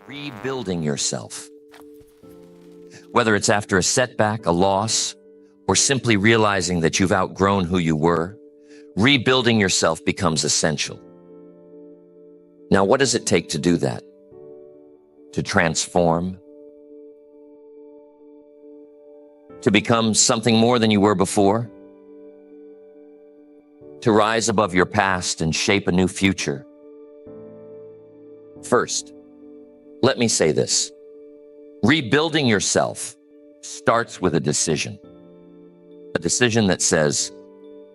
rebuilding yourself. Whether it's after a setback, a loss, or simply realizing that you've outgrown who you were, rebuilding yourself becomes essential. Now, what does it take to do that? To transform? To become something more than you were before? To rise above your past and shape a new future? First, let me say this. Rebuilding yourself starts with a decision. A decision that says,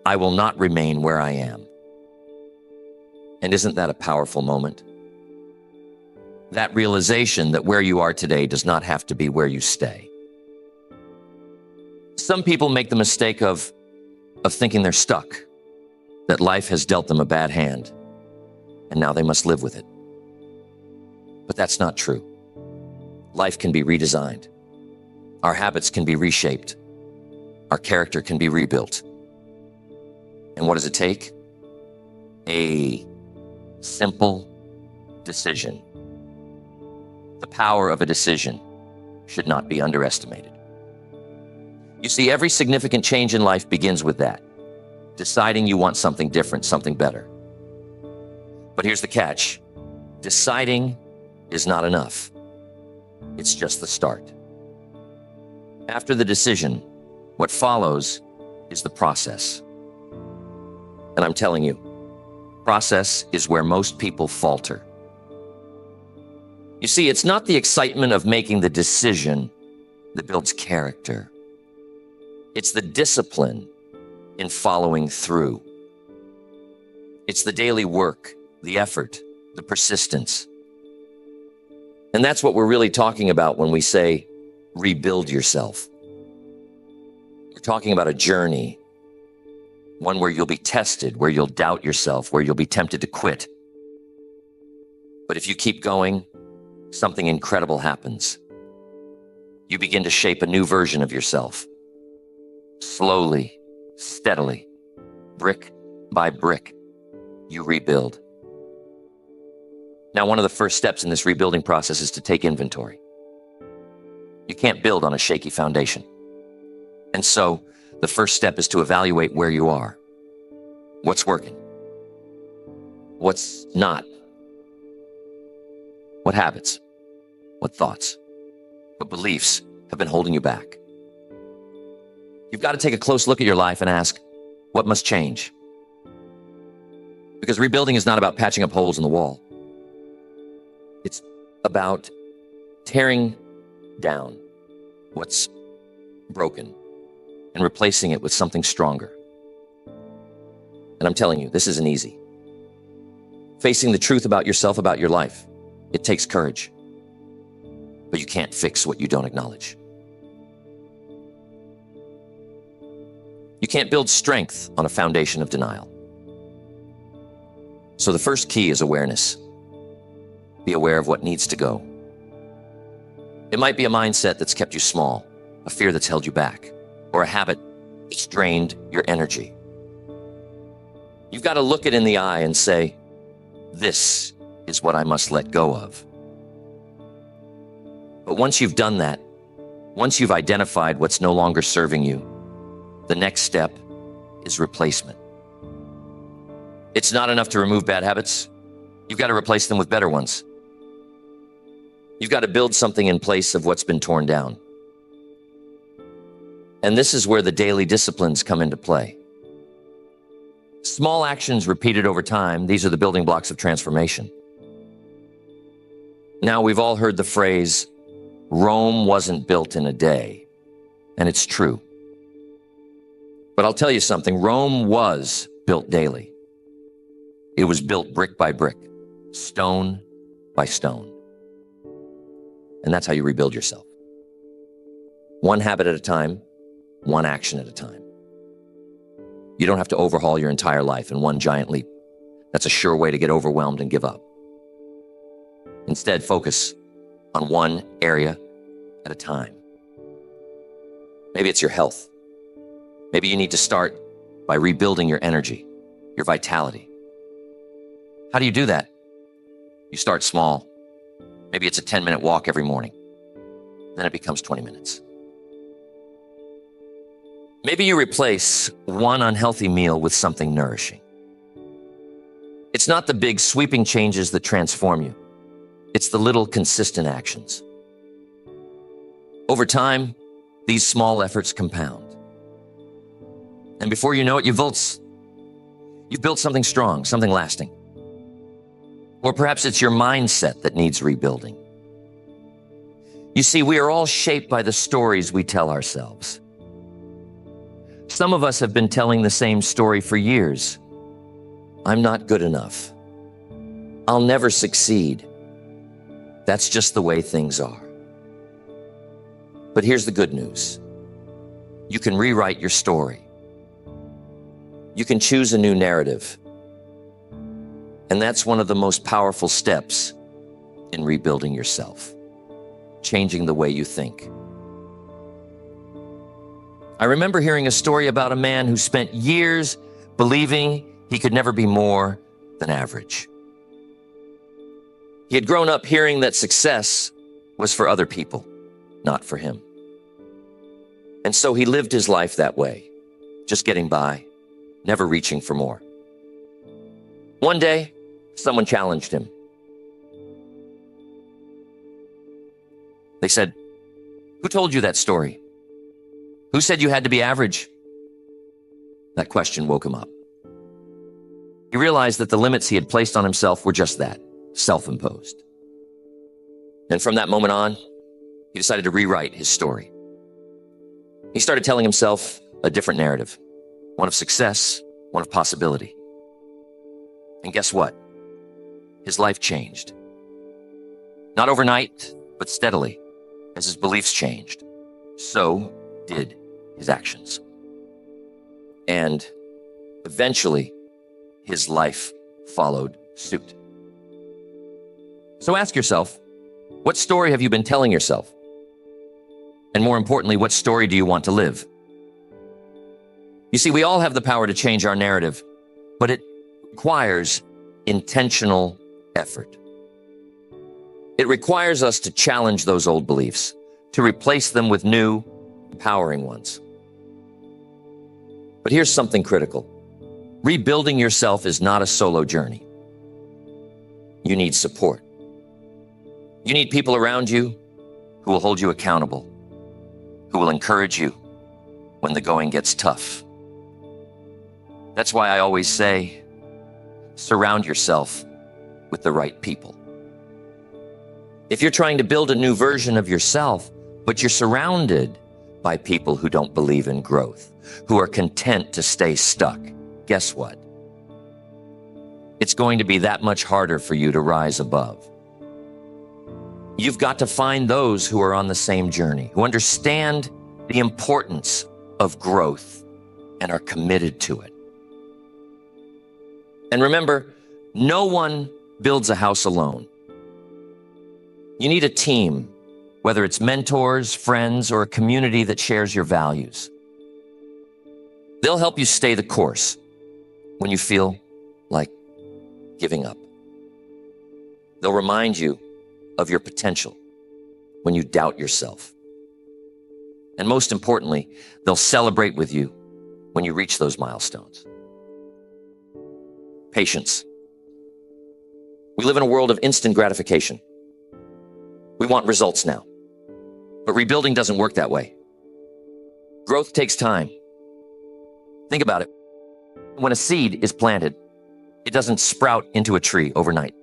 I will not remain where I am. And isn't that a powerful moment? That realization that where you are today does not have to be where you stay. Some people make the mistake of thinking they're stuck, that life has dealt them a bad hand, and now they must live with it. But that's not true. Life can be redesigned. Our habits can be reshaped. Our character can be rebuilt. And what does it take? A simple decision. The power of a decision should not be underestimated. You see, every significant change in life begins with that. Deciding you want something different, something better. But here's the catch. Deciding is not enough. It's just the start. After the decision, what follows is the process. And I'm telling you, process is where most people falter. You see, it's not the excitement of making the decision that builds character. It's the discipline in following through. It's the daily work, the effort, the persistence. And that's what we're really talking about when we say rebuild yourself. We're talking about a journey, one where you'll be tested, where you'll doubt yourself, where you'll be tempted to quit. But if you keep going, something incredible happens. You begin to shape a new version of yourself. Slowly, steadily, brick by brick, you rebuild. Now, one of the first steps in this rebuilding process is to take inventory. You can't build on a shaky foundation. And so the first step is to evaluate where you are. What's working? What's not? What habits? What thoughts? What beliefs have been holding you back? You've got to take a close look at your life and ask, what must change? Because rebuilding is not about patching up holes in the wall. It's about tearing down what's broken and replacing it with something stronger. And I'm telling you, this isn't easy. Facing the truth about yourself, about your life, it takes courage. But you can't fix what you don't acknowledge. You can't build strength on a foundation of denial. So the first key is awareness. Be aware of what needs to go. It might be a mindset that's kept you small, a fear that's held you back, or a habit that's drained your energy. You've got to look it in the eye and say, this is what I must let go of. But once you've done that, once you've identified what's no longer serving you, the next step is replacement. It's not enough to remove bad habits. You've got to replace them with better ones. You've got to build something in place of what's been torn down. And this is where the daily disciplines come into play. Small actions repeated over time, these are the building blocks of transformation. Now, we've all heard the phrase, Rome wasn't built in a day. And it's true. But I'll tell you something, Rome was built daily. It was built brick by brick, stone by stone. And that's how you rebuild yourself. One habit at a time, one action at a time. You don't have to overhaul your entire life in one giant leap. That's a sure way to get overwhelmed and give up. Instead, focus on one area at a time. Maybe it's your health. Maybe you need to start by rebuilding your energy, your vitality. How do you do that? You start small. Maybe it's a 10-minute walk every morning. Then it becomes 20 minutes. Maybe you replace one unhealthy meal with something nourishing. It's not the big sweeping changes that transform you. It's the little consistent actions. Over time, these small efforts compound. And before you know it, you've built something strong, something lasting. Or perhaps it's your mindset that needs rebuilding. You see, we are all shaped by the stories we tell ourselves. Some of us have been telling the same story for years. I'm not good enough. I'll never succeed. That's just the way things are. But here's the good news. You can rewrite your story. You can choose a new narrative. And that's one of the most powerful steps in rebuilding yourself, changing the way you think. I remember hearing a story about a man who spent years believing he could never be more than average. He had grown up hearing that success was for other people, not for him. And so he lived his life that way, just getting by, never reaching for more. One day, someone challenged him. They said, "Who told you that story? Who said you had to be average?" That question woke him up. He realized that the limits he had placed on himself were just that, self-imposed. And from that moment on, he decided to rewrite his story. He started telling himself a different narrative, one of success, one of possibility. And guess what? His life changed. Not overnight, but steadily. As his beliefs changed, so did his actions. And eventually, his life followed suit. So ask yourself, what story have you been telling yourself? And more importantly, what story do you want to live? You see, we all have the power to change our narrative, but it requires intentional effort. It requires us to challenge those old beliefs, to replace them with new, empowering ones. But here's something critical. Rebuilding yourself is not a solo journey. You need support. You need people around you who will hold you accountable, who will encourage you when the going gets tough. That's why I always say, surround yourself with the right people. If you're trying to build a new version of yourself, but you're surrounded by people who don't believe in growth, who are content to stay stuck, guess what? It's going to be that much harder for you to rise above. You've got to find those who are on the same journey, who understand the importance of growth and are committed to it. And remember, no one builds a house alone. You need a team, whether it's mentors, friends, or a community that shares your values. They'll help you stay the course when you feel like giving up. They'll remind you of your potential when you doubt yourself. And most importantly, they'll celebrate with you when you reach those milestones. Patience. We live in a world of instant gratification. We want results now. But rebuilding doesn't work that way. Growth takes time. Think about it. When a seed is planted, it doesn't sprout into a tree overnight.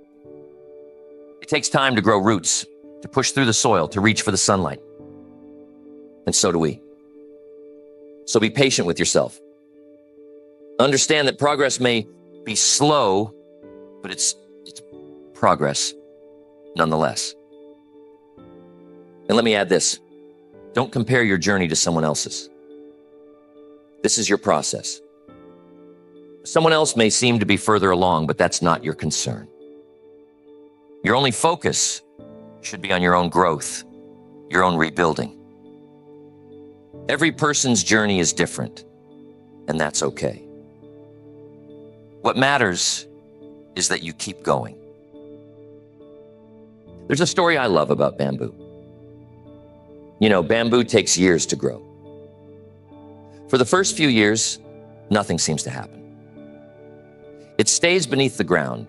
It takes time to grow roots, to push through the soil, to reach for the sunlight. And so do we. So be patient with yourself. Understand that progress may be slow, but it's progress nonetheless. And let me add this. Don't compare your journey to someone else's. This is your process. Someone else may seem to be further along, but that's not your concern. Your only focus should be on your own growth, your own rebuilding. Every person's journey is different, and that's okay. What matters is that you keep going. There's a story I love about bamboo. You know, bamboo takes years to grow. For the first few years, nothing seems to happen. It stays beneath the ground,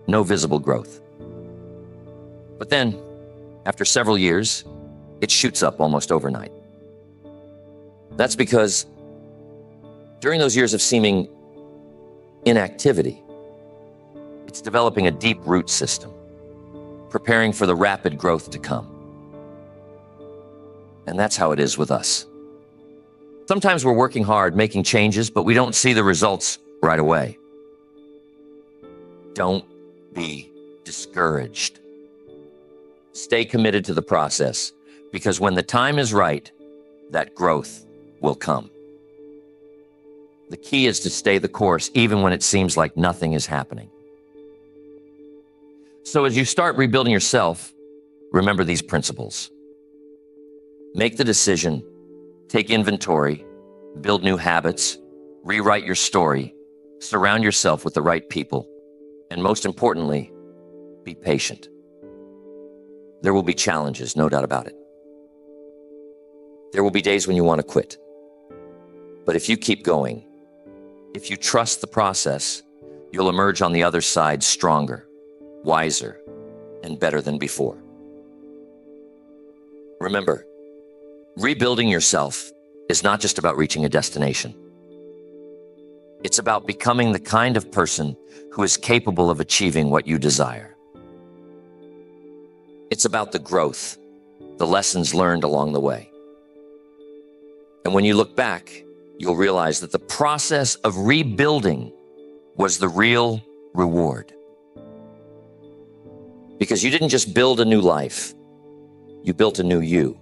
no visible growth. But then, after several years, it shoots up almost overnight. That's because during those years of seeming inactivity, it's developing a deep root system, preparing for the rapid growth to come. And that's how it is with us. Sometimes we're working hard, making changes, but we don't see the results right away. Don't be discouraged. Stay committed to the process, because when the time is right, that growth will come. The key is to stay the course, even when it seems like nothing is happening. So as you start rebuilding yourself, remember these principles. Make the decision, take inventory, build new habits, rewrite your story, surround yourself with the right people, and most importantly, be patient. There will be challenges, no doubt about it. There will be days when you want to quit. But if you keep going, if you trust the process, you'll emerge on the other side stronger, wiser, and better than before. Remember, rebuilding yourself is not just about reaching a destination. It's about becoming the kind of person who is capable of achieving what you desire. It's about the growth, the lessons learned along the way. And when you look back, you'll realize that the process of rebuilding was the real reward. Because you didn't just build a new life, you built a new you.